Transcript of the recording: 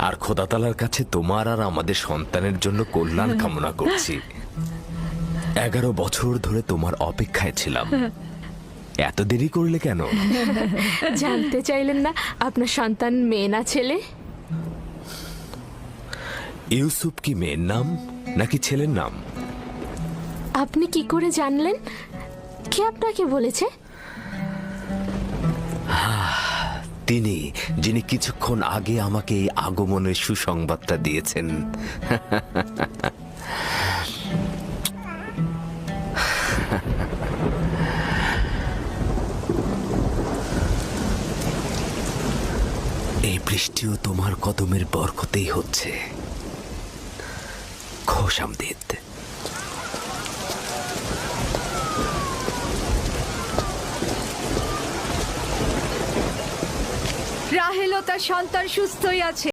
আর খোদা তাআলার কাছে তোমার আর আমাদের সন্তানের জন্য কল্যাণ কামনা করছি। 11 বছর ধরে তোমার অপেক্ষায় ছিলাম, এত দেরি করলে কেন? জানতে চাইলেন না আপনার সন্তান মেয়ে না ছেলে? ইউসুফ কি মেয়ের নাম নাকি ছেলের নাম? আপনি কি করে জানলেন? কে আপনাকে বলেছে? তিনি, যিনি কিছুক্ষণ আগে আমাকে এই আগমনের সুসংবাদটা দিয়েছেন। এই বৃষ্টিও তোমার কদমের বরকতেই হচ্ছে। খোশামদিদ। রাহেল ও তার সন্তান সুস্থই আছে।